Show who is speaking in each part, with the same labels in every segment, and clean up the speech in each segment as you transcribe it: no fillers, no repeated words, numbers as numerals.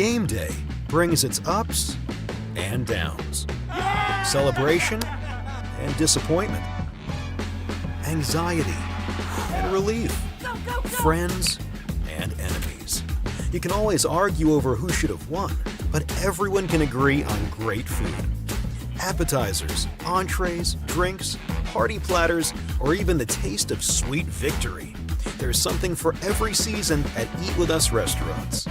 Speaker 1: Game day brings its ups and downs, celebration and disappointment, anxiety and relief, friends and enemies. You can always argue over who should have won, but everyone can agree on great food. Appetizers, entrees, drinks, party platters, or even the taste of sweet victory. There's something for every season at Eat With Us restaurants.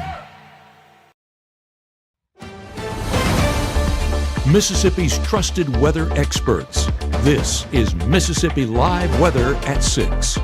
Speaker 2: Mississippi's trusted weather experts. This is Mississippi Live Weather at 6.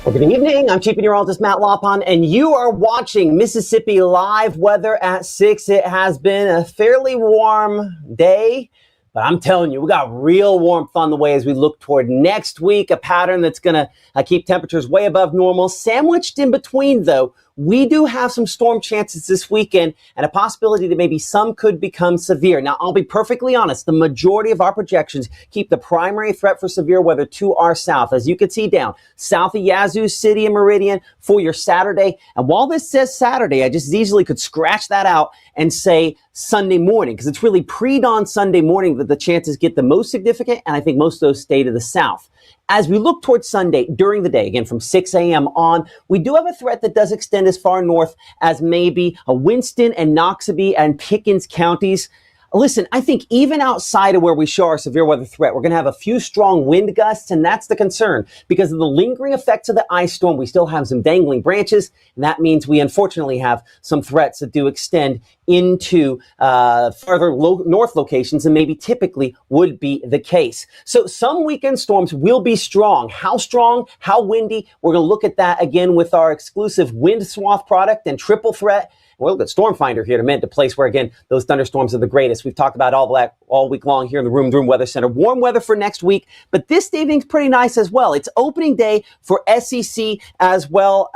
Speaker 3: Well, good evening. I'm Chief Meteorologist Matt Lopon, and you are watching Mississippi Live Weather at 6. It has been a fairly warm day, but I'm telling you, we got real warmth on the way as we look toward next week, a pattern that's going to keep temperatures way above normal. Sandwiched in between, though, we do have some storm chances this weekend and a possibility that maybe some could become severe. Now, I'll be perfectly honest. The majority of our projections keep the primary threat for severe weather to our south. As you can see down south of Yazoo City and Meridian for your Saturday. And while this says Saturday, I just as easily could scratch that out and say Sunday morning, because it's really pre-dawn Sunday morning that the chances get the most significant. And I think most of those stay to the south. As we look towards Sunday during the day, again from 6 a.m. on, we do have a threat that does extend as far north as maybe Winston and Noxubee and Pickens counties. Listen, I think even outside of where we show our severe weather threat, we're going to have a few strong wind gusts, and that's the concern. Because of the lingering effects of the ice storm, we still have some dangling branches, and that means we unfortunately have some threats that do extend into further north locations than maybe typically would be the case. So some weekend storms will be strong. How strong, how windy, we're going to look at that again with our exclusive wind swath product and triple threat. We'll look at Storm Finder here in a minute, a place where, again, those thunderstorms are the greatest. We've talked about all that all week long here in the Room Weather Center. Warm weather for next week, but this evening's pretty nice as well. It's opening day for SEC as well,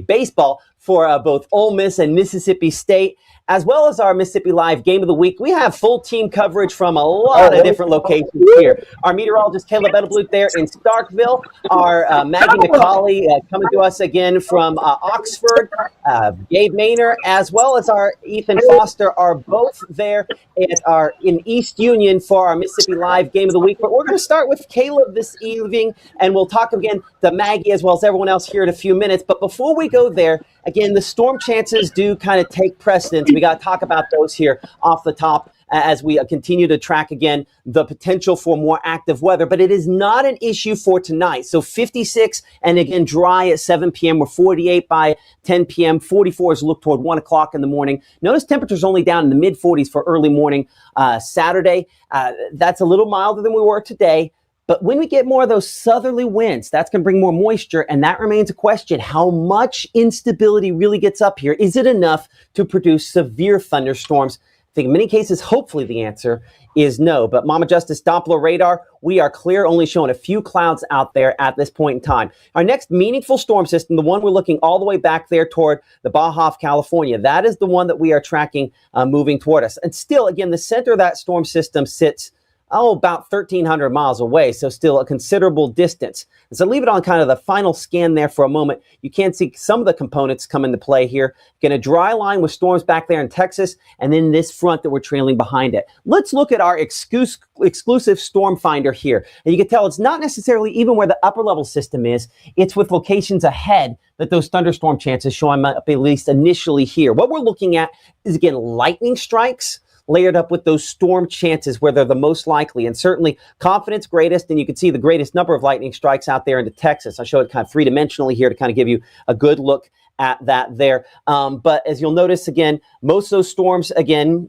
Speaker 3: baseball for both Ole Miss and Mississippi State, as well as our Mississippi Live Game of the Week. We have full team coverage from a lot of different locations here. Our meteorologist, Caleb Edelblut, there in Starkville. Our Maggye coming to us again from Oxford. Gabe Maynor, as well as our Ethan Foster, are both there in East Union for our Mississippi Live Game of the Week. But we're going to start with Caleb this evening, and we'll talk again to Maggye as well as everyone else here in a few minutes. But before we go there, again, the storm chances do kind of take precedence. We got to talk about those here off the top as we continue to track, again, the potential for more active weather. But it is not an issue for tonight. So 56 and, again, dry at 7 p.m. We're 48 by 10 p.m. 44 as we look toward 1 o'clock in the morning. Notice temperatures only down in the mid-40s for early morning Saturday. That's a little milder than we were today. But when we get more of those southerly winds, that's going to bring more moisture, and that remains a question. How much instability really gets up here? Is it enough to produce severe thunderstorms? I think in many cases, hopefully the answer is no. But Mama Justice Doppler radar, we are clear, only showing a few clouds out there at this point in time. Our next meaningful storm system, the one we're looking all the way back there toward the Baja of California, that is the one that we are tracking moving toward us. And still, again, the center of that storm system sits about 1,300 miles away, so still a considerable distance. And so leave it on kind of the final scan there for a moment. You can see some of the components come into play here. Again, a dry line with storms back there in Texas, and then this front that we're trailing behind it. Let's look at our exclusive storm finder here. And you can tell it's not necessarily even where the upper level system is. It's with locations ahead that those thunderstorm chances show up, at least initially here. What we're looking at is, again, lightning strikes layered up with those storm chances where they're the most likely, and certainly confidence greatest, and you can see the greatest number of lightning strikes out there into Texas. I show it kind of three-dimensionally here to kind of give you a good look at that there. But as you'll notice, again, most of those storms, again,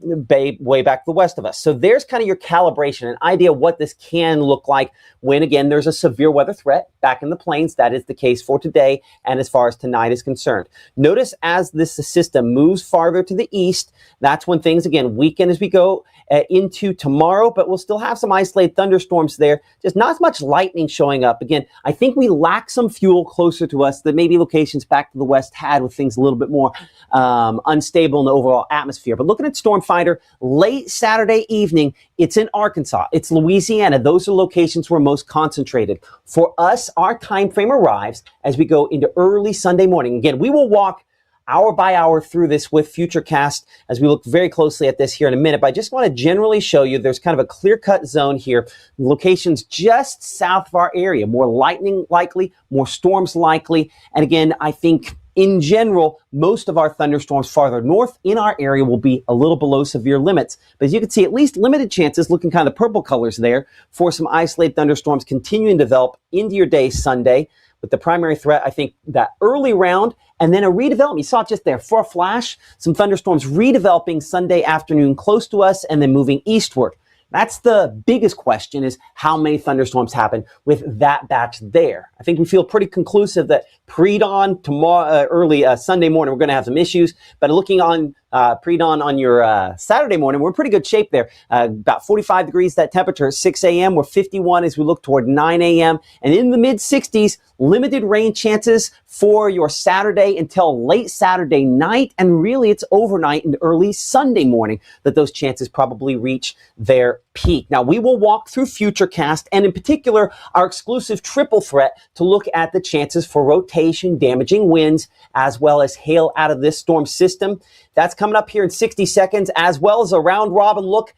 Speaker 3: way back to the west of us. So there's kind of your calibration, an idea of what this can look like when, again, there's a severe weather threat back in the plains. That is the case for today and as far as tonight is concerned. Notice as this system moves farther to the east, that's when things, again, weaken as we go. into tomorrow, but we'll still have some isolated thunderstorms there. Just not as much lightning showing up. Again, I think we lack some fuel closer to us that maybe locations back to the west had, with things a little bit more unstable in the overall atmosphere. But looking at Storm Finder, late Saturday evening, it's in Arkansas, it's Louisiana. Those are locations where most concentrated. For us, our time frame arrives as we go into early Sunday morning. Again, we will walk hour by hour through this with Futurecast as we look very closely at this here in a minute. But I just want to generally show you there's kind of a clear-cut zone here, locations just south of our area, more lightning likely, more storms likely. And again, I think in general, most of our thunderstorms farther north in our area will be a little below severe limits. But as you can see, at least limited chances, looking kind of the purple colors there, for some isolated thunderstorms continuing to develop into your day Sunday. With the primary threat, I think, that early round, and then a redevelopment. You saw it just there for a flash. Some thunderstorms redeveloping Sunday afternoon close to us and then moving eastward. That's the biggest question, is how many thunderstorms happen with that batch there. I think we feel pretty conclusive that pre-dawn tomorrow, early Sunday morning, we're going to have some issues. But looking on pre-dawn on your Saturday morning, we're in pretty good shape there. About 45 degrees that temperature at 6 a.m. We're 51 as we look toward 9 a.m. And in the mid-60s, limited rain chances for your Saturday until late Saturday night. And really, it's overnight and early Sunday morning that those chances probably reach their peak. Now, we will walk through Futurecast, and in particular, our exclusive triple threat to look at the chances for rotation, damaging winds, as well as hail out of this storm system. That's coming up here in 60 seconds, as well as a round-robin look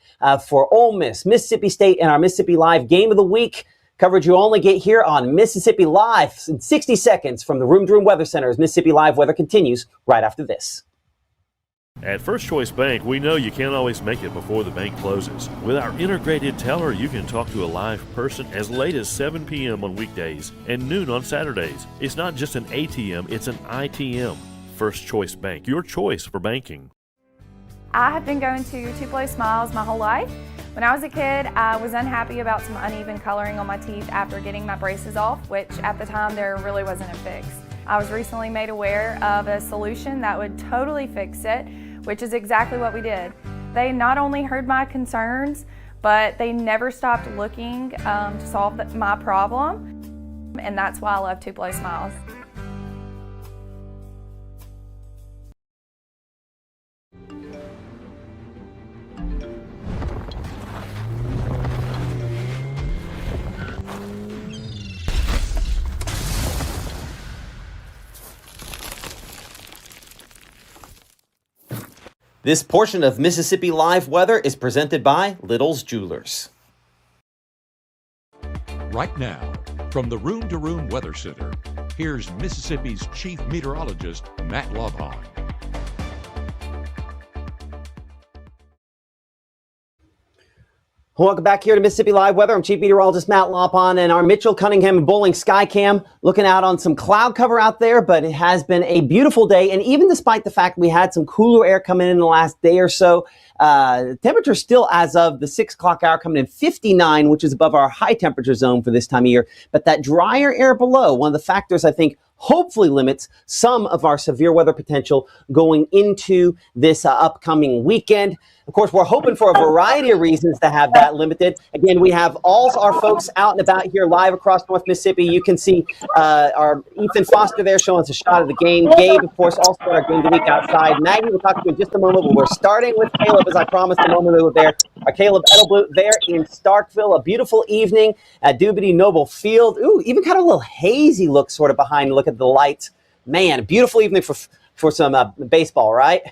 Speaker 3: for Ole Miss, Mississippi State, and our Mississippi Live Game of the Week. Coverage you only get here on Mississippi Live in 60 seconds from the Room to Room Weather Center as Mississippi Live weather continues right after this.
Speaker 4: At First Choice Bank, we know you can't always make it before the bank closes. With our integrated teller, you can talk to a live person as late as 7 p.m. on weekdays and noon on Saturdays. It's not just an ATM, it's an ITM. First Choice Bank, your choice for banking.
Speaker 5: I have been going to Two Place Smiles my whole life. When I was a kid, I was unhappy about some uneven coloring on my teeth after getting my braces off, which at the time there really wasn't a fix. I was recently made aware of a solution that would totally fix it, which is exactly what we did. They not only heard my concerns, but they never stopped looking to solve my problem, and that's why I love Two Place Smiles.
Speaker 3: This portion of Mississippi Live Weather is presented by Little's Jewelers.
Speaker 2: Right now, from the Room to Room Weather Center, here's Mississippi's Chief Meteorologist, Matt Lobhon.
Speaker 3: Welcome back here to Mississippi Live Weather. I'm Chief Meteorologist Matt Lopon, and our Mitchell, Cunningham, and Bowling Skycam looking out on some cloud cover out there, but it has been a beautiful day. And even despite the fact we had some cooler air coming in the last day or so, temperature still, as of the 6 o'clock hour, coming in 59, which is above our high temperature zone for this time of year. But that drier air below, one of the factors I think hopefully limits some of our severe weather potential going into this upcoming weekend. Of course, we're hoping for a variety of reasons to have that limited. Again, we have all our folks out and about here live across North Mississippi. You can see our Ethan Foster there showing us a shot of the game. Gabe, of course, also our game of the week outside. Maggye, we'll talk to you in just a moment, but we're starting with Caleb, as I promised a moment ago there. Our Caleb Edelblut there in Starkville. A beautiful evening at Doobity Noble Field. Ooh, even kind of a little hazy look sort of behind. Look at the lights. Man, a beautiful evening for some baseball, right?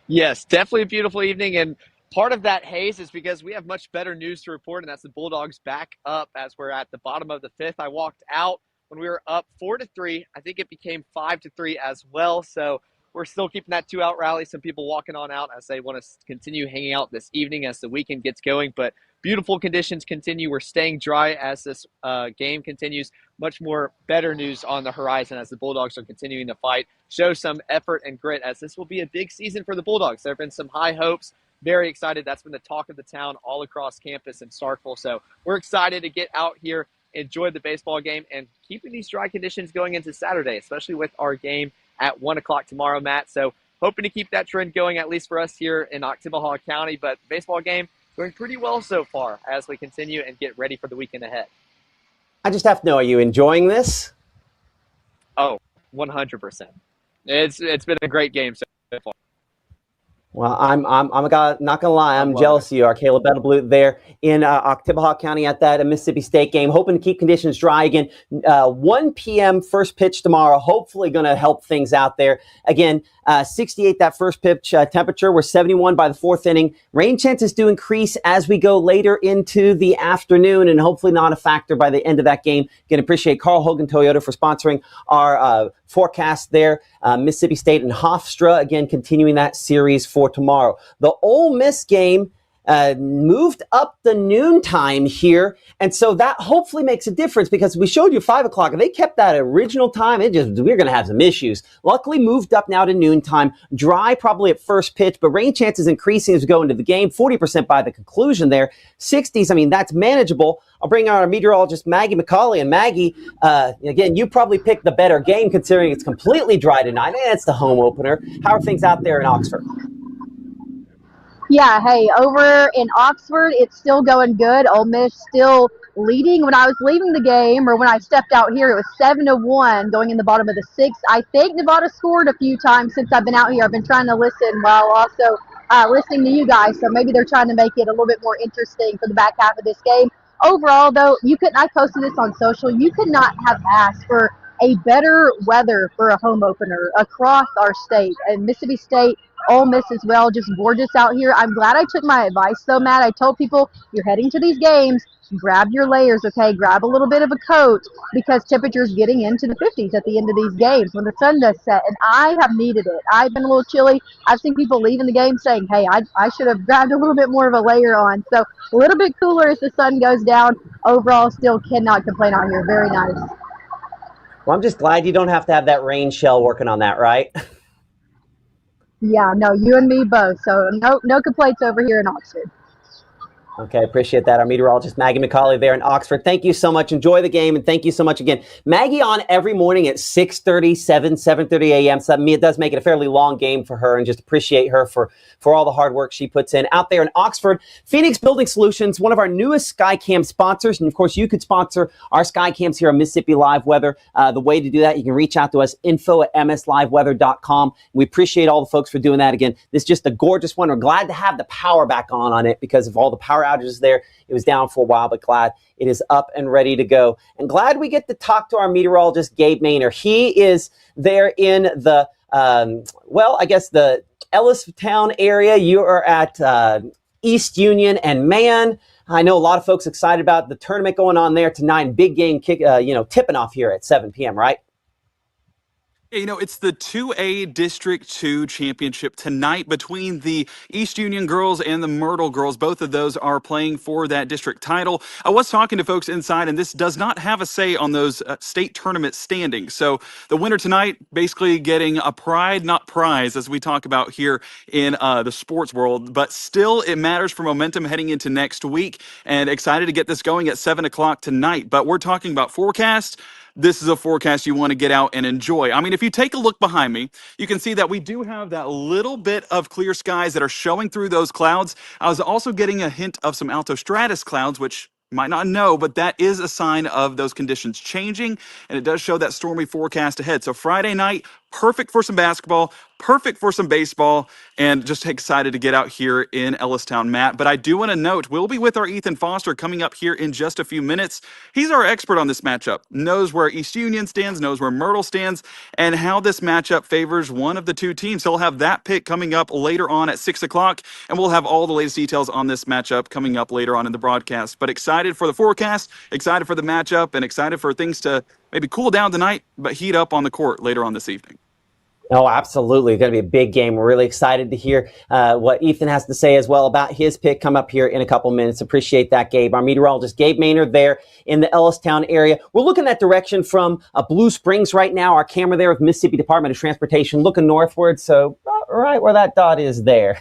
Speaker 6: Yes, definitely a beautiful evening, and part of that haze is because we have much better news to report, and that's the Bulldogs back up as we're at the bottom of the fifth. I walked out when we were up 4-3. I think it became 5-3 as well, so we're still keeping that 2-out rally. Some people walking on out as they want to continue hanging out this evening as the weekend gets going, but beautiful conditions continue. We're staying dry as this game continues. Much more better news on the horizon as the Bulldogs are continuing to fight, show some effort and grit, as this will be a big season for the Bulldogs. There have been some high hopes. Very excited. That's been the talk of the town all across campus in Starkville. So we're excited to get out here, enjoy the baseball game, and keeping these dry conditions going into Saturday, especially with our game at 1 o'clock tomorrow, Matt. So hoping to keep that trend going, at least for us here in Oktibbeha County. But baseball game going pretty well so far as we continue and get ready for the weekend ahead.
Speaker 3: I just have to know, are you enjoying this?
Speaker 6: Oh, 100%. It's been a great game so far.
Speaker 3: Well, I'm a guy, not gonna lie, I'm jealous of you. Our Caleb Bettelblut there in Oktibbeha County at that Mississippi State game, hoping to keep conditions dry again. 1 p.m. first pitch tomorrow, hopefully going to help things out there. Again, 68 that first pitch temperature. We're 71 by the fourth inning. Rain chances do increase as we go later into the afternoon, and hopefully not a factor by the end of that game. Again, appreciate Carl Hogan Toyota for sponsoring our forecast there. Mississippi State and Hofstra, again, continuing that series for tomorrow. The Ole Miss game moved up the noon time here, and so that hopefully makes a difference, because we showed you 5 o'clock. If they kept that original time, we're going to have some issues. Luckily moved up now to noon time. Dry probably at first pitch, but rain chances increasing as we go into the game. 40% by the conclusion there. 60s, I mean, that's manageable. I'll bring out our meteorologist, Maggye McCauley. And Maggye, again, you probably picked the better game considering it's completely dry tonight, and it's the home opener. How are things out there in Oxford?
Speaker 7: Yeah, hey, over in Oxford, it's still going good. Ole Miss still leading. When I was leaving the game, or when I stepped out here, it was 7-1 going in the bottom of the sixth. I think Nevada scored a few times since I've been out here. I've been trying to listen while also listening to you guys, so maybe they're trying to make it a little bit more interesting for the back half of this game. Overall, though, I posted this on social, you could not have asked for a better weather for a home opener across our state. And Mississippi State, Ole Miss as well, just gorgeous out here. I'm glad I took my advice, though, Matt. I told people, you're heading to these games, grab your layers, okay? Grab a little bit of a coat, because temperatures getting into the 50s at the end of these games when the sun does set, and I have needed it. I've been a little chilly. I've seen people leaving the game saying, hey, I should have grabbed a little bit more of a layer on. So a little bit cooler as the sun goes down. Overall, still cannot complain out here. Very nice.
Speaker 3: Well, I'm just glad you don't have to have that rain shell working on that, right?
Speaker 7: Yeah, no, you and me both. So no complaints over here in Oxford.
Speaker 3: Okay, appreciate that. Our meteorologist, Maggye McCauley there in Oxford. Thank you so much. Enjoy the game, and thank you so much again. Maggye on every morning at 6:30, 7:30 a.m. So it does make it a fairly long game for her, and just appreciate her for all the hard work she puts in out there in Oxford. Phoenix Building Solutions, one of our newest SkyCam sponsors, and of course you could sponsor our SkyCams here on Mississippi Live Weather. The way to do that, you can reach out to us, info@msliveweather.com. We appreciate all the folks for doing that. Again, this is just a gorgeous one. We're glad to have the power back on it because of all the power outages there. It was down for a while, but glad it is up and ready to go. And glad we get to talk to our meteorologist, Gabe Maynor. He is there in the, I guess the Ellistown area. You are at East Union, and man, I know a lot of folks excited about the tournament going on there tonight. Big game tipping off here at 7 p.m., right?
Speaker 8: You know, it's the 2A District 2 Championship tonight between the East Union girls and the Myrtle girls. Both of those are playing for that district title. I was talking to folks inside, and this does not have a say on those state tournament standings. So the winner tonight basically getting a pride, not prize, as we talk about here in the sports world. But still, it matters for momentum heading into next week, and excited to get this going at 7 o'clock tonight. But we're talking about forecast. This is a forecast you want to get out and enjoy. I mean, if you take a look behind me, you can see that we do have that little bit of clear skies that are showing through those clouds. I was also getting a hint of some altostratus clouds, which you might not know, but that is a sign of those conditions changing, and it does show that stormy forecast ahead. So Friday night, perfect for some basketball, perfect for some baseball, and just excited to get out here in Ellistown, Matt. But I do want to note, we'll be with our Ethan Foster coming up here in just a few minutes. He's our expert on this matchup, knows where East Union stands, knows where Myrtle stands, and how this matchup favors one of the two teams. He'll have that pick coming up later on at 6 o'clock, and we'll have all the latest details on this matchup coming up later on in the broadcast. But excited for the forecast, excited for the matchup, and excited for things to maybe cool down tonight, but heat up on the court later on this evening.
Speaker 3: Oh, absolutely. Going to be a big game. We're really excited to hear what Ethan has to say as well about his pick come up here in a couple minutes. Appreciate that, Gabe. Our meteorologist, Gabe Maynor, there in the Ellistown area. We're looking that direction from Blue Springs right now. Our camera there with Mississippi Department of Transportation looking northward. So right where that dot is there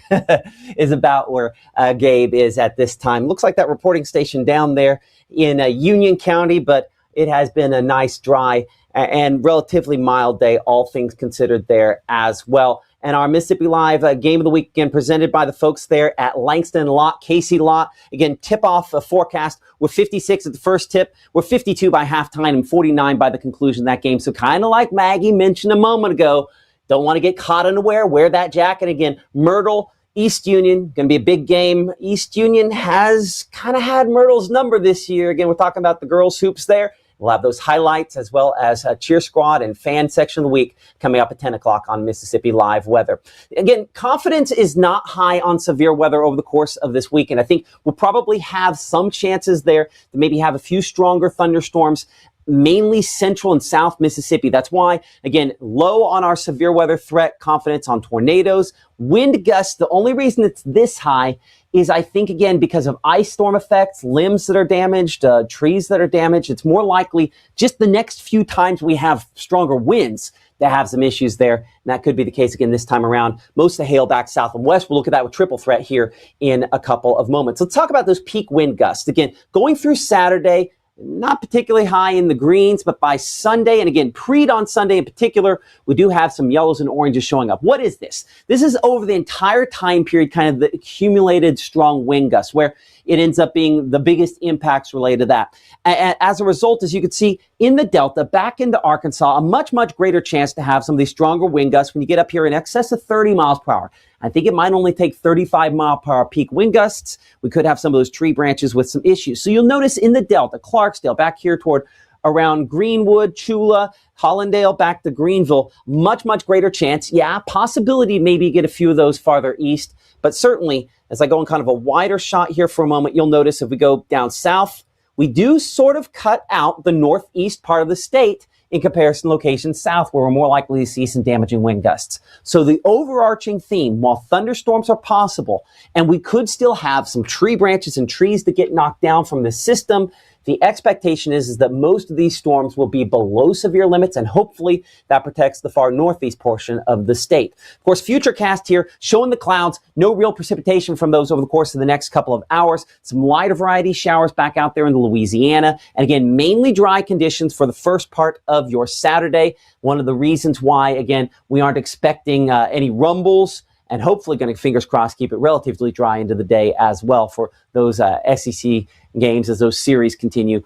Speaker 3: is about where Gabe is at this time. Looks like that reporting station down there in Union County, but it has been a nice, dry, and relatively mild day, all things considered there as well. and our Mississippi Live Game of the Week, again, presented by the folks there at Langston Lott, Casey Lott. Again, tip-off forecast. We're 56 at the first tip. We're 52 by halftime and 49 by the conclusion of that game. So kind of like Maggye mentioned a moment ago, don't want to get caught unaware. Wear that jacket. Again, Myrtle, East Union, going to be a big game. East Union has kind of had Myrtle's number this year. Again, we're talking about the girls' hoops there. We'll have those highlights as well as cheer squad and fan section of the week coming up at 10 o'clock on Mississippi Live Weather. Again, confidence is not high on severe weather over the course of this weekend. I think we'll probably have some chances there to maybe have a few stronger thunderstorms, mainly central and south Mississippi. That's why, again, low on our severe weather threat, confidence on tornadoes. Wind gusts, the only reason it's this high is, I think, again, because of ice storm effects, limbs that are damaged, trees that are damaged. It's more likely just the next few times we have stronger winds to have some issues there. And that could be the case again this time around. Most of the hail back south and west. We'll look at that with triple threat here in a couple of moments. Let's talk about those peak wind gusts. Again, going through Saturday, not particularly high in the greens, but by Sunday, and again, on Sunday in particular, we do have some yellows and oranges showing up. What is this? This is over the entire time period, kind of the accumulated strong wind gusts, where it ends up being the biggest impacts related to that. As a result, as you can see, in the Delta, back into Arkansas, a much, much greater chance to have some of these stronger wind gusts when you get up here in excess of 30 miles per hour. I think it might only take 35 mile per hour peak wind gusts. We could have some of those tree branches with some issues. So you'll notice in the Delta, Clarksdale, back here toward around Greenwood, Chula, Hollandale, back to Greenville, much, much greater chance. Yeah, possibility maybe get a few of those farther east. But certainly, as I go in kind of a wider shot here for a moment, you'll notice if we go down south, we do sort of cut out the northeast part of the state in comparison to locations south, where we're more likely to see some damaging wind gusts. So the overarching theme, while thunderstorms are possible, and we could still have some tree branches and trees that get knocked down from the system, the expectation is that most of these storms will be below severe limits, and hopefully that protects the far northeast portion of the state. Of course, Futurecast here showing the clouds, no real precipitation from those over the course of the next couple of hours. Some lighter variety showers back out there in the Louisiana. And again, mainly dry conditions for the first part of your Saturday. One of the reasons why, again, we aren't expecting any rumbles, and hofully going to, fingers crossed, keep it relatively dry into the day as well for those SEC games as those series continue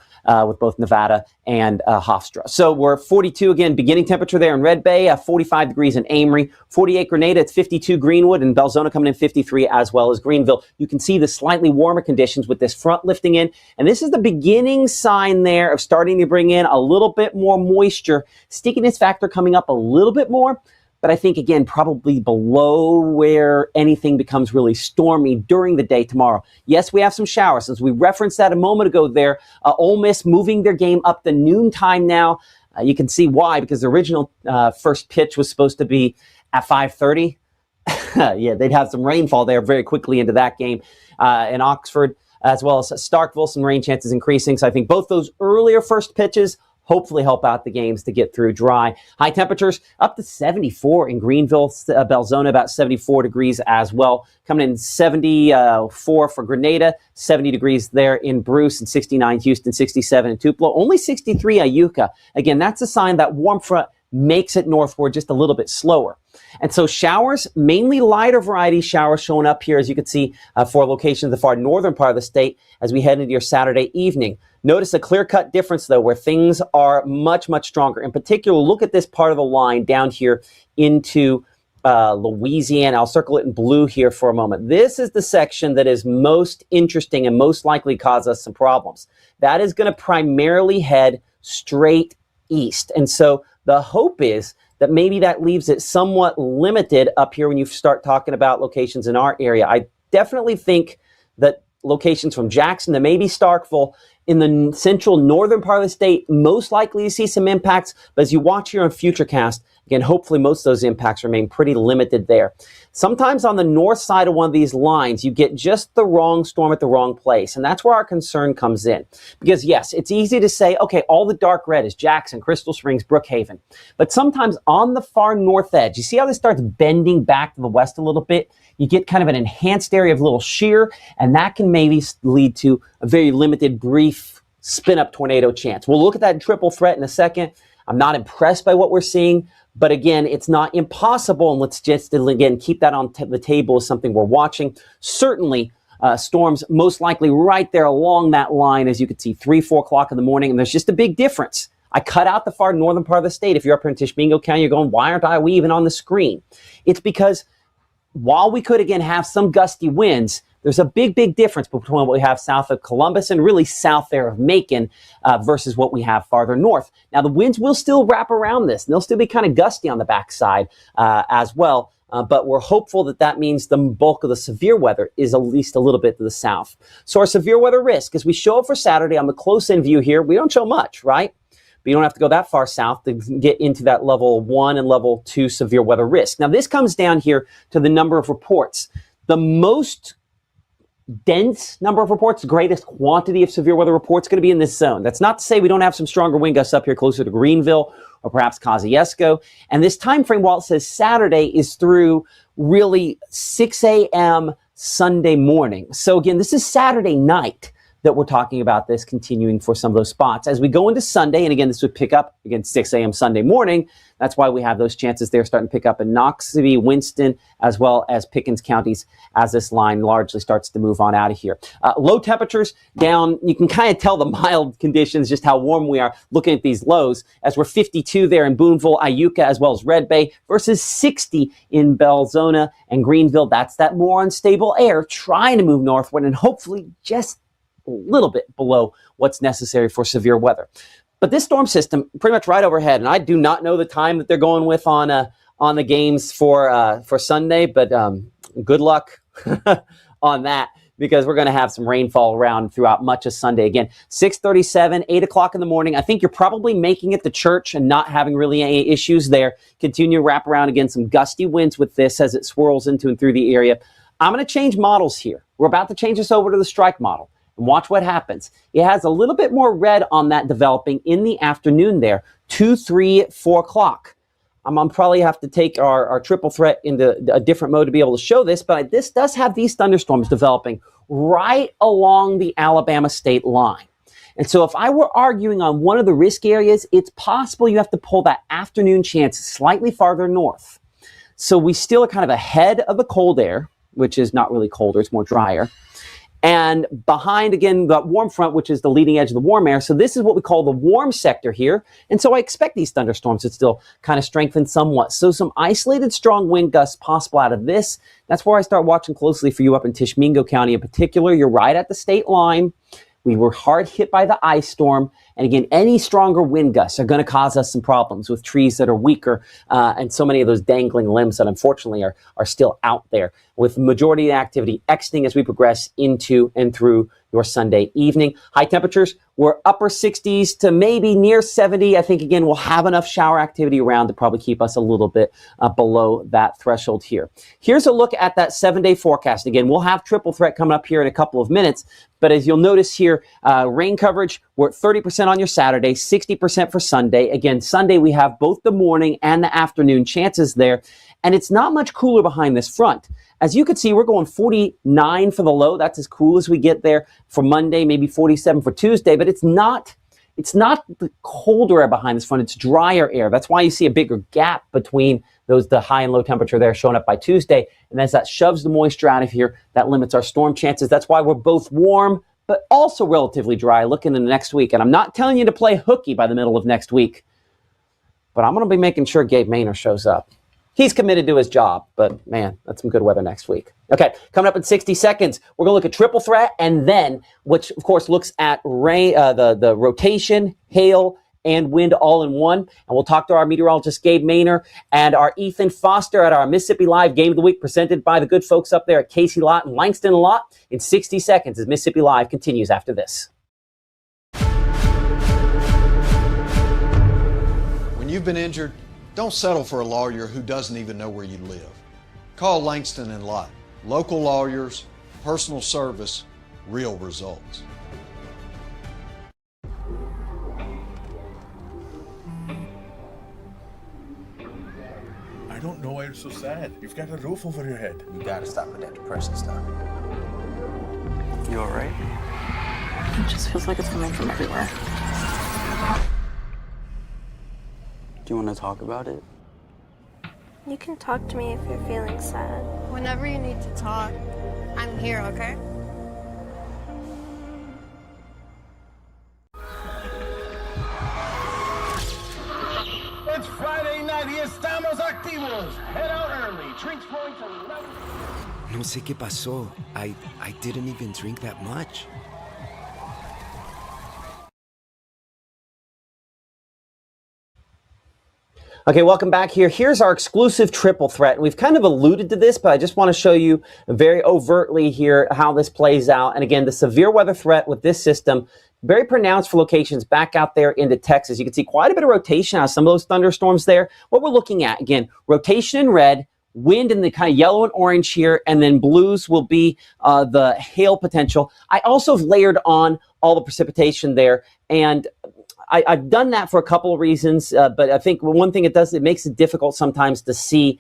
Speaker 3: with both Nevada and Hofstra. So we're 42 again, beginning temperature there in Red Bay, 45 degrees in Amory, 48 Grenada, it's 52 Greenwood, and Belzona coming in 53 as well as Greenville. You can see the slightly warmer conditions with this front lifting in, and this is the beginning sign there of starting to bring in a little bit more moisture, stickiness factor coming up a little bit more. But I think, again, probably below where anything becomes really stormy during the day tomorrow. Yes, we have some showers. As we referenced that a moment ago there, Ole Miss moving their game up to noontime now. You can see why, because the original first pitch was supposed to be at 5:30. Yeah, they'd have some rainfall there very quickly into that game in Oxford, as well as Starkville, some rain chances increasing. So I think both those earlier first pitches hopefully help out the games to get through dry. High temperatures up to 74 in Greenville, Belzona about 74 degrees as well. Coming in 74 for Grenada, 70 degrees there in Bruce, and 69 Houston, 67 in Tupelo, only 63 Iuka. Again, that's a sign that warm front makes it northward just a little bit slower. And so showers, mainly lighter variety showers showing up here, as you can see, for locations in the far northern part of the state as we head into your Saturday evening. Notice a clear-cut difference, though, where things are much, much stronger. In particular, look at this part of the line down here into Louisiana. I'll circle it in blue here for a moment. This is the section that is most interesting and most likely cause us some problems. That is going to primarily head straight east. And so the hope is that maybe that leaves it somewhat limited up here when you start talking about locations in our area. I definitely think that locations from Jackson to maybe Starkville in the central northern part of the state, most likely to see some impacts. But as you watch here on Futurecast, again, hopefully most of those impacts remain pretty limited there. Sometimes on the north side of one of these lines, you get just the wrong storm at the wrong place. And that's where our concern comes in. Because yes, it's easy to say, okay, all the dark red is Jackson, Crystal Springs, Brookhaven. But sometimes on the far north edge, you see how this starts bending back to the west a little bit? You get kind of an enhanced area of little shear, and that can maybe lead to a very limited, brief spin-up tornado chance. We'll look at that triple threat in a second. I'm not impressed by what we're seeing, but again, it's not impossible, and let's just, again, keep that on the table as something we're watching. Certainly, storms most likely right there along that line, as you can see, 3, 4 o'clock in the morning, and there's just a big difference. I cut out the far northern part of the state. If you're up here in Tishomingo County, you're going, why aren't we even on the screen? It's because while we could, again, have some gusty winds, there's a big, big difference between what we have south of Columbus and really south there of Macon versus what we have farther north. Now, the winds will still wrap around this, and they'll still be kind of gusty on the backside as well. But we're hopeful that that means the bulk of the severe weather is at least a little bit to the south. So our severe weather risk, as we show up for Saturday on the close-in view here, we don't show much, right? But you don't have to go that far south to get into that level 1 and level 2 severe weather risk. Now, this comes down here to the number of reports. The most dense number of reports, the greatest quantity of severe weather reports going to be in this zone. That's not to say we don't have some stronger wind gusts up here closer to Greenville or perhaps Kosciuszko. And this time frame, while it says Saturday, is through really 6 a.m. Sunday morning. So again, this is Saturday night that we're talking about this continuing for some of those spots. As we go into Sunday, and again, this would pick up, again, 6 a.m. Sunday morning. That's why we have those chances there starting to pick up in Noxubee, Winston, as well as Pickens counties as this line largely starts to move on out of here. Low temperatures down. You can kind of tell the mild conditions, just how warm we are looking at these lows, as we're 52 there in Boonville, Iuka, as well as Red Bay, versus 60 in Belzona and Greenville. That's that more unstable air trying to move northward and hopefully just a little bit below what's necessary for severe weather. But this storm system pretty much right overhead, and I do not know the time that they're going with on the games for Sunday, but good luck on that, because we're going to have some rainfall around throughout much of Sunday. Again, 6:37, 8 o'clock in the morning. I think you're probably making it to church and not having really any issues there. Continue to wrap around, again, some gusty winds with this as it swirls into and through the area. I'm going to change models here. We're about to change this over to the strike model. And watch what happens. It has a little bit more red on that developing in the afternoon there, 2, 3, 4 o'clock. I'm going to probably have to take our triple threat into a different mode to be able to show this, but this does have these thunderstorms developing right along the Alabama state line. And so if I were arguing on one of the risk areas, it's possible you have to pull that afternoon chance slightly farther north. So we still are kind of ahead of the cold air, which is not really colder, it's more drier. And behind, again, the warm front, which is the leading edge of the warm air. So this is what we call the warm sector here. And so I expect these thunderstorms to still kind of strengthen somewhat. So some isolated strong wind gusts possible out of this. That's where I start watching closely for you up in Tishomingo County in particular. You're right at the state line. We were hard hit by the ice storm. And again, any stronger wind gusts are going to cause us some problems with trees that are weaker and so many of those dangling limbs that unfortunately are still out there, with the majority of the activity exiting as we progress into and through your Sunday evening. High temperatures, we're upper 60s to maybe near 70. I think, again, we'll have enough shower activity around to probably keep us a little bit below that threshold here. Here's a look at that 7-day forecast. Again, we'll have triple threat coming up here in a couple of minutes. But as you'll notice here, rain coverage, we're at 30% on your Saturday, 60% for Sunday. Again, Sunday we have both the morning and the afternoon chances there. And it's not much cooler behind this front. As you can see, we're going 49 for the low. That's as cool as we get there for Monday, maybe 47 for Tuesday. But it's not the colder air behind this front. It's drier air. That's why you see a bigger gap between the high and low temperature there showing up by Tuesday. And as that shoves the moisture out of here, that limits our storm chances. That's why we're both warm, but also relatively dry looking into next week. And I'm not telling you to play hooky by the middle of next week, but I'm going to be making sure Gabe Maynor shows up. He's committed to his job, but man, that's some good weather next week. Okay, coming up in 60 seconds, we're going to look at triple threat, and then, which of course looks at rain, the rotation, hail, and wind all in one. And we'll talk to our meteorologist, Gabe Maynor, and our Ethan Foster at our Mississippi Live Game of the Week, presented by the good folks up there at Casey Lott and Langston Lott, in 60 seconds as Mississippi Live continues after this.
Speaker 9: When you've been injured, don't settle for a lawyer who doesn't even know where you live. Call Langston and Lott. Local lawyers, personal service, real results.
Speaker 10: I don't know why you're so sad. You've got a roof over your head.
Speaker 11: You gotta stop with that depression stuff.
Speaker 10: You alright?
Speaker 12: It just feels like it's coming from everywhere. Do you want to talk about it?
Speaker 13: You can talk to me if you're feeling sad.
Speaker 14: Whenever you need to talk, I'm here, okay?
Speaker 15: It's Friday night y estamos activos. Head out early. Drinks flowing from 11.
Speaker 16: No sé qué pasó. I didn't even drink that much.
Speaker 3: Okay, welcome back here. Here's our exclusive triple threat. We've kind of alluded to this, but I just want to show you very overtly here how this plays out. And again, the severe weather threat with this system, very pronounced for locations back out there into Texas. You can see quite a bit of rotation out of some of those thunderstorms there. What we're looking at, again, rotation in red, wind in the kind of yellow and orange here, and then blues will be the hail potential. I also have layered on all the precipitation there, and I've done that for a couple of reasons, but I think one thing it does, it makes it difficult sometimes to see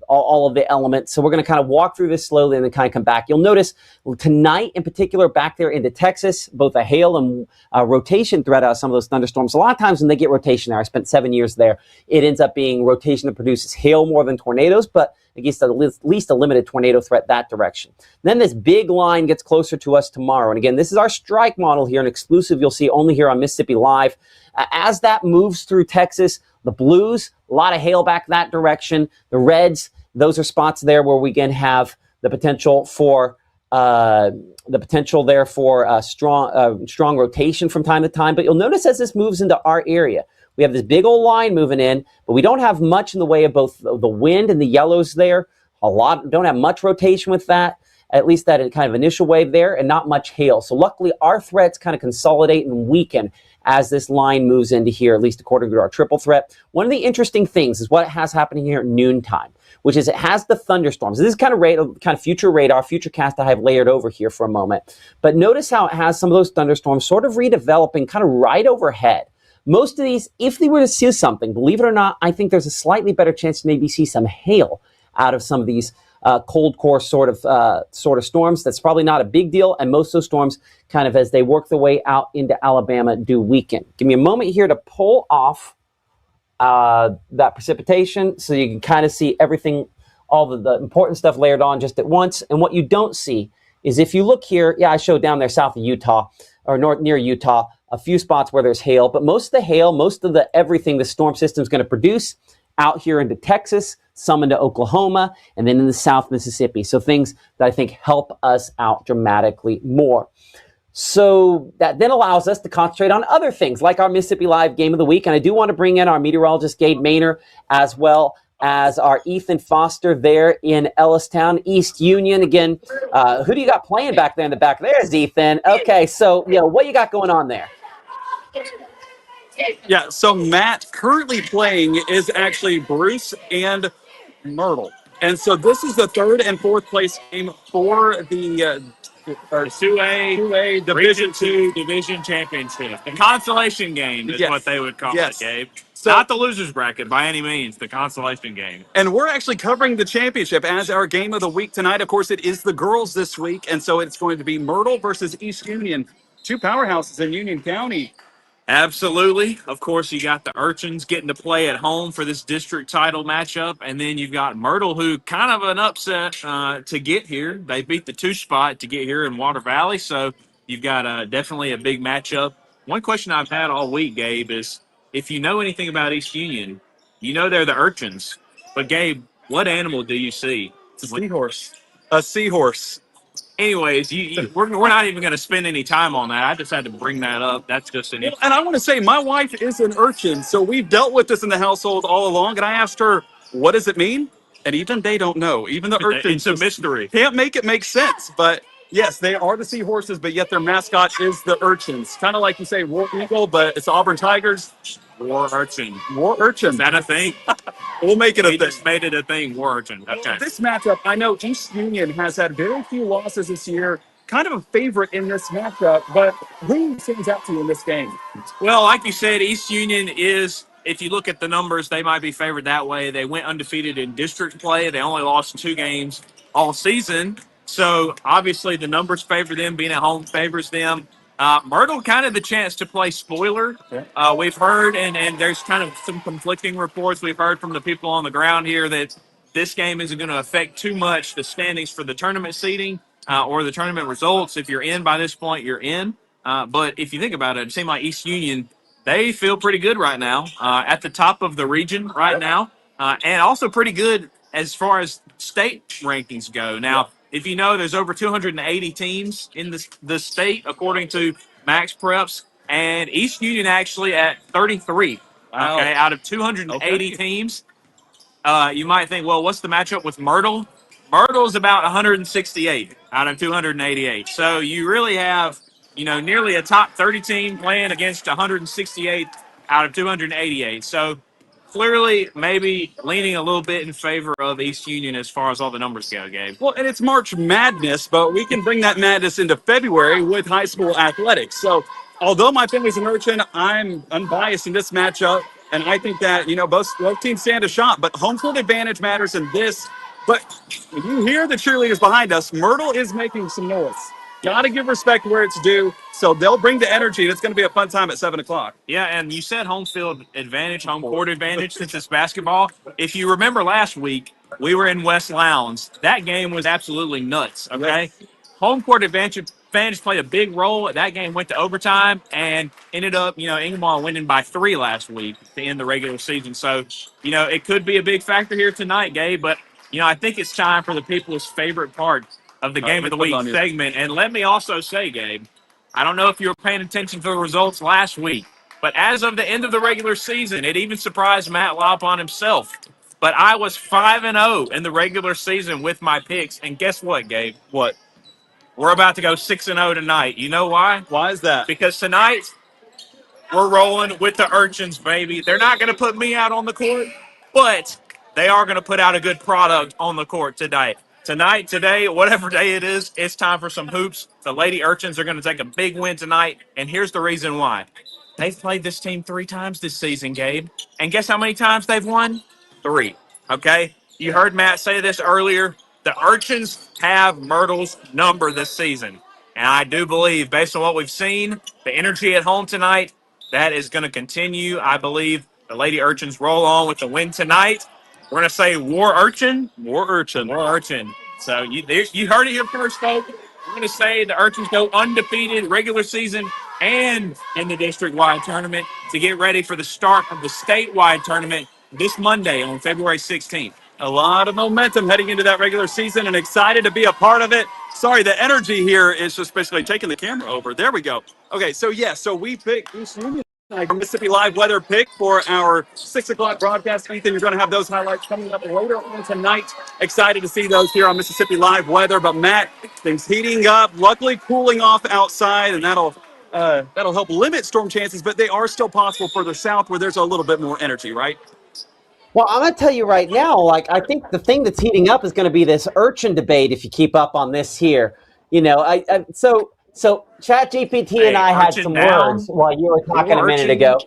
Speaker 3: all of the elements. So we're going to kind of walk through this slowly and then kind of come back. You'll notice tonight in particular back there into Texas, both a hail and rotation threat out of some of those thunderstorms. A lot of times when they get rotation there, I spent 7 years there, it ends up being rotation that produces hail more than tornadoes, but it gets at least a limited tornado threat that direction. Then this big line gets closer to us tomorrow. And again, this is our strike model here, an exclusive you'll see only here on Mississippi Live. As that moves through Texas, the blues, a lot of hail back that direction. The reds, those are spots there where we can have the potential for strong rotation from time to time. But you'll notice as this moves into our area, we have this big old line moving in, but we don't have much in the way of both the wind and the yellows there. Don't have much rotation with that, at least that kind of initial wave there, and not much hail. So luckily our threats kind of consolidate and weaken as this line moves into here, at least according to our triple threat. One of the interesting things is what has happening here at noontime, which is it has the thunderstorms. This is kind of future radar, Futurecast I have layered over here for a moment. But notice how it has some of those thunderstorms sort of redeveloping kind of right overhead. Most of these, if they were to see something, believe it or not, I think there's a slightly better chance to maybe see some hail out of some of these cold core sort of storms. That's probably not a big deal, and most of those storms, kind of as they work their way out into Alabama, do weaken. Give me a moment here to pull off that precipitation so you can kind of see everything, all the important stuff layered on just at once. And what you don't see is if you look here, I showed down there south of Utah, or near Utah, a few spots where there's hail, but most of the hail, most of the everything the storm system is going to produce out here into Texas, some into Oklahoma, and then in the South Mississippi. So things that I think help us out dramatically more. So that then allows us to concentrate on other things like our Mississippi Live Game of the Week. And I do want to bring in our meteorologist, Gabe Maynor, as well as our Ethan Foster there in Ellistown, East Union. Again, who do you got playing back there in the back? There's Ethan. Okay, so what you got going on there?
Speaker 8: Yeah, so Matt currently playing is actually Bruce and Myrtle. And so this is the third and fourth place game for the
Speaker 17: 2A
Speaker 8: Division 2
Speaker 17: Division Championship. The consolation game is what they would call it, Gabe.
Speaker 8: So,
Speaker 17: not the loser's bracket by any means, the consolation game.
Speaker 8: And we're actually covering the championship as our game of the week tonight. Of course, it is the girls this week, and so it's going to be Myrtle versus East Union, two powerhouses in Union County.
Speaker 17: Absolutely. Of course, you got the Urchins getting to play at home for this district title matchup, and then you've got Myrtle, who kind of an upset to get here. They beat the 2 spot to get here in Water Valley, so you've got definitely a big matchup. One question I've had all week, Gabe, is if you know anything about East Union, you know they're the Urchins. But, Gabe, what animal do you see?
Speaker 8: It's a seahorse. A seahorse.
Speaker 17: Anyways, we're not even going to spend any time on that. I just had to bring that up. That's just an.
Speaker 8: And I want to say, my wife is an urchin, so we've dealt with this in the household all along. And I asked her, "What does it mean?" And even they don't know. Even the urchins,
Speaker 17: it's a mystery.
Speaker 8: Can't make it make sense. But yes, they are the seahorses, but yet their mascot is the urchins. Kind of like you say, War Eagle, but it's Auburn Tigers.
Speaker 17: War Urchin.
Speaker 8: War Urchin.
Speaker 17: Is that a thing?
Speaker 8: We'll make it a thing.
Speaker 17: Just made it a thing, War Urchin. Okay.
Speaker 8: This matchup, I know East Union has had very few losses this year. Kind of a favorite in this matchup, but who stands out to you in this game?
Speaker 17: Well, like you said, East Union is, if you look at the numbers, they might be favored that way. They went undefeated in district play. They only lost 2 games all season. So, obviously, the numbers favor them. Being at home favors them. Myrtle kind of the chance to play spoiler. We've heard, and there's kind of some conflicting reports we've heard from the people on the ground here that this game isn't going to affect too much the standings for the tournament seeding or the tournament results. If you're in by this point, you're in. But if you think about it, it seems like East Union, they feel pretty good right now, at the top of the region right now, and also pretty good as far as state rankings go. Now, if you know, there's over 280 teams in the state, according to Max Preps, and East Union actually at 33.
Speaker 8: Wow.
Speaker 17: Okay, out of 280 teams. You might think, well, what's the matchup with Myrtle? Myrtle's about 168 out of 288. So you really have, nearly a top 30 team playing against 168 out of 288. So clearly maybe leaning a little bit in favor of East Union as far as all the numbers go, Gabe.
Speaker 8: Well, and it's March Madness, but we can bring that madness into February with high school athletics. So although my family's an Urchin, I'm unbiased in this matchup. And I think that, both teams stand a shot, but home field advantage matters in this. But when you hear the cheerleaders behind us, Myrtle is making some noise. Got to give respect where it's due. So they'll bring the energy, and it's going to be a fun time at 7 o'clock.
Speaker 17: Yeah, and you said home field advantage, home court advantage since it's basketball. If you remember last week, we were in West Lowndes. That game was absolutely nuts, okay? Home court advantage played a big role. That game went to overtime and ended up, Inglemal winning by 3 last week to end the regular season. So, it could be a big factor here tonight, Gabe, but, I think it's time for the people's favorite part of the Game of the Week segment. And let me also say, Gabe, I don't know if you were paying attention to the results last week, but as of the end of the regular season, it even surprised Matt Lopon himself. But I was 5-0 in the regular season with my picks. And guess what, Gabe?
Speaker 8: What?
Speaker 17: We're about to go 6-0 tonight. You know why?
Speaker 8: Why is that?
Speaker 17: Because tonight we're rolling with the Urchins, baby. They're not going to put me out on the court, but they are going to put out a good product on the court today. Today, whatever day it is, it's time for some hoops. The Lady Urchins are going to take a big win tonight, and here's the reason why. They've played this team 3 times this season, Gabe. And guess how many times they've won? 3. Okay? You heard Matt say this earlier. The Urchins have Myrtle's number this season. And I do believe, based on what we've seen, the energy at home tonight, that is going to continue. I believe the Lady Urchins roll on with the win tonight. We're going to say War Urchin.
Speaker 8: War Urchin.
Speaker 17: War Urchin. So you heard it here first, folks. We're going to say the Urchins go undefeated regular season and in the district-wide tournament to get ready for the start of the statewide tournament this Monday on February 16th.
Speaker 8: A lot of momentum heading into that regular season and excited to be a part of it. Sorry, the energy here is just basically taking the camera over. There we go. Okay, so we picked East Union. Mississippi Live weather pick for our 6 o'clock broadcast. Ethan, you're going to have those highlights coming up later on tonight. Excited to see those here on Mississippi Live weather. But Matt, things heating up, luckily cooling off outside, and that'll help limit storm chances. But they are still possible further south where there's a little bit more energy, right?
Speaker 3: Well, I'm going to tell you right now, I think the thing that's heating up is going to be this Urchin debate if you keep up on this here. So ChatGPT and I had some words while you were talking a minute ago.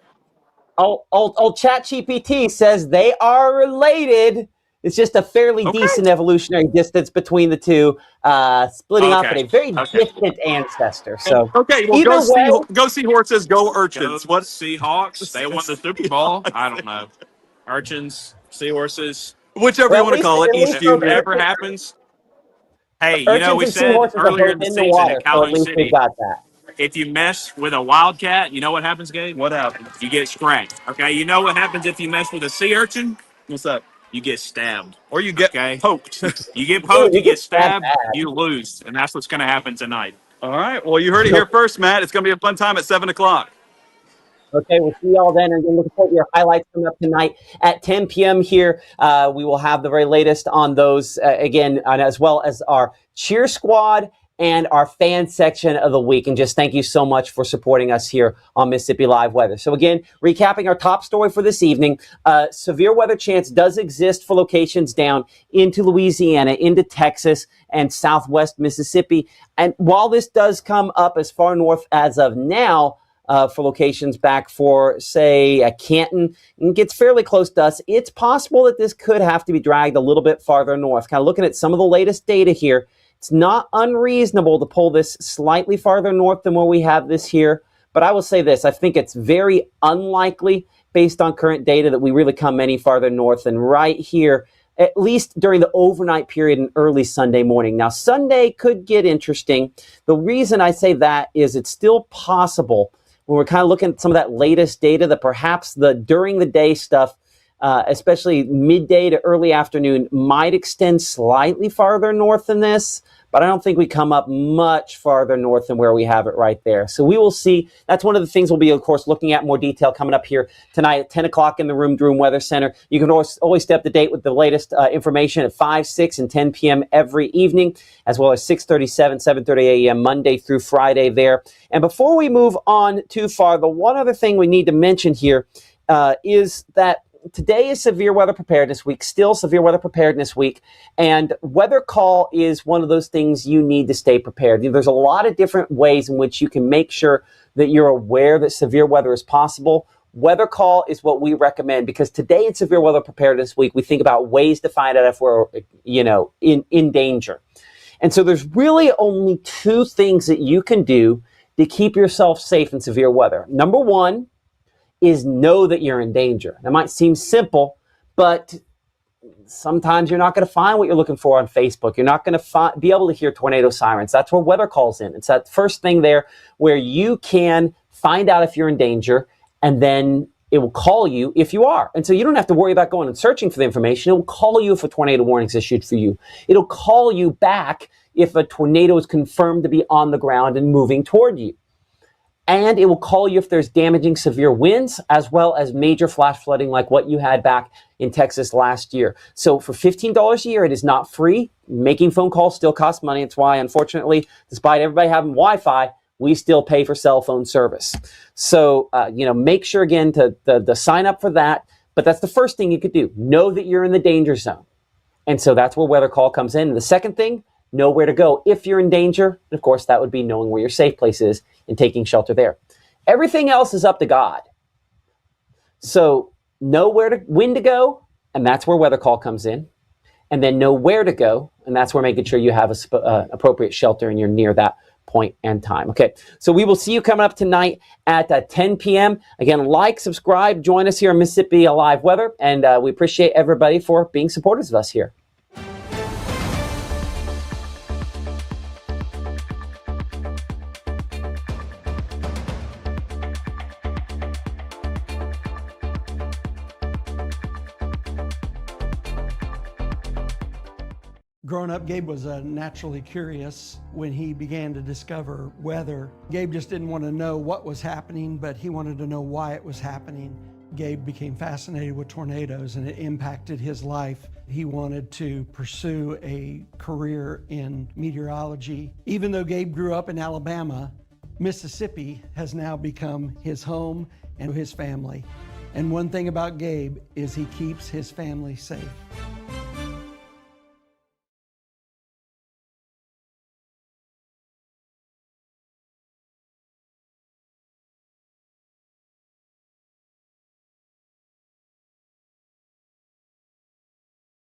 Speaker 3: Old ChatGPT says they are related. It's just a fairly decent evolutionary distance between the two, splitting off at a very distant ancestor. So
Speaker 8: go see horses, go Urchins.
Speaker 17: What Seahawks? They won the Super Bowl. I don't know. Urchins, seahorses,
Speaker 8: whichever you want to call it. East Union.
Speaker 17: Whatever happens. Hey, we said earlier in the season at Calhoun City, if you mess with a wildcat, you know what happens, Gabe?
Speaker 8: What happens?
Speaker 17: You get scratched. Okay, you know what happens if you mess with a sea urchin?
Speaker 8: What's up?
Speaker 17: You get stabbed.
Speaker 8: Or you get poked.
Speaker 17: You get poked, you get stabbed, you lose. And that's what's going to happen tonight.
Speaker 8: All right. Well, you heard it here first, Matt. It's going to be a fun time at 7 o'clock.
Speaker 3: Okay, we'll see y'all then. And looking forward to your highlights coming up tonight at 10 p.m. here. We will have the very latest on those again, and as well as our cheer squad and our fan section of the week. And just thank you so much for supporting us here on Mississippi Live Weather. So again, recapping our top story for this evening, severe weather chance does exist for locations down into Louisiana, into Texas, and southwest Mississippi. And while this does come up as far north as of now, for locations back for, say, Canton, and gets fairly close to us, it's possible that this could have to be dragged a little bit farther north. Kind of looking at some of the latest data here, It's not unreasonable to pull this slightly farther north than where we have this here. But I will say this, I think it's very unlikely based on current data that we really come any farther north than right here, at least during the overnight period and early Sunday morning. Now, Sunday could get interesting. The reason I say that is it's still possible when we're kind of looking at some of that latest data that perhaps the during the day stuff, especially midday to early afternoon, might extend slightly farther north than this, but I don't think we come up much farther north than where we have it right there. So we will see. That's one of the things we'll be, of course, looking at in more detail coming up here tonight at 10 o'clock in the Room Droom Weather Center. You can always stay up to date with the latest information at 5, 6, and 10 p.m. every evening, as well as 6:37, 7:30 a.m. Monday through Friday there. And before we move on too far, the one other thing we need to mention here is that today is Severe Weather Preparedness Week, still Severe Weather Preparedness Week, and weather call is one of those things you need to stay prepared. There's a lot of different ways in which you can make sure that you're aware that severe weather is possible. Weather call is what we recommend because today in Severe Weather Preparedness Week, we think about ways to find out if we're, in danger. And so there's really only two things that you can do to keep yourself safe in severe weather. Number one is know that you're in danger. That might seem simple, but sometimes you're not going to find what you're looking for on Facebook. You're not going to be able to hear tornado sirens. That's where weather calls in. It's that first thing there where you can find out if you're in danger, and then it will call you if you are. And so you don't have to worry about going and searching for the information. It will call you if a tornado warning is issued for you. It'll call you back if a tornado is confirmed to be on the ground and moving toward you. And it will call you if there's damaging severe winds, as well as major flash flooding like what you had back in Texas last year. So for $15 a year, it is not free. Making phone calls still costs money. It's why, unfortunately, despite everybody having Wi-Fi, we still pay for cell phone service. So, make sure, again, to sign up for that. But that's the first thing you could do. Know that you're in the danger zone. And so that's where weather call comes in. And the second thing, know where to go if you're in danger. And of course, that would be knowing where your safe place is and taking shelter there. Everything else is up to God. So know when to go, and that's where weather call comes in. And then know where to go, and that's where making sure you have appropriate shelter and you're near that point and time. Okay, so we will see you coming up tonight at 10 p.m. Again, subscribe, join us here on Mississippi Live Weather, and we appreciate everybody for being supporters of us here.
Speaker 12: Growing up, Gabe was naturally curious when he began to discover weather. Gabe just didn't want to know what was happening, but he wanted to know why it was happening. Gabe became fascinated with tornadoes and it impacted his life. He wanted to pursue a career in meteorology. Even though Gabe grew up in Alabama, Mississippi has now become his home and his family. And one thing about Gabe is he keeps his family safe.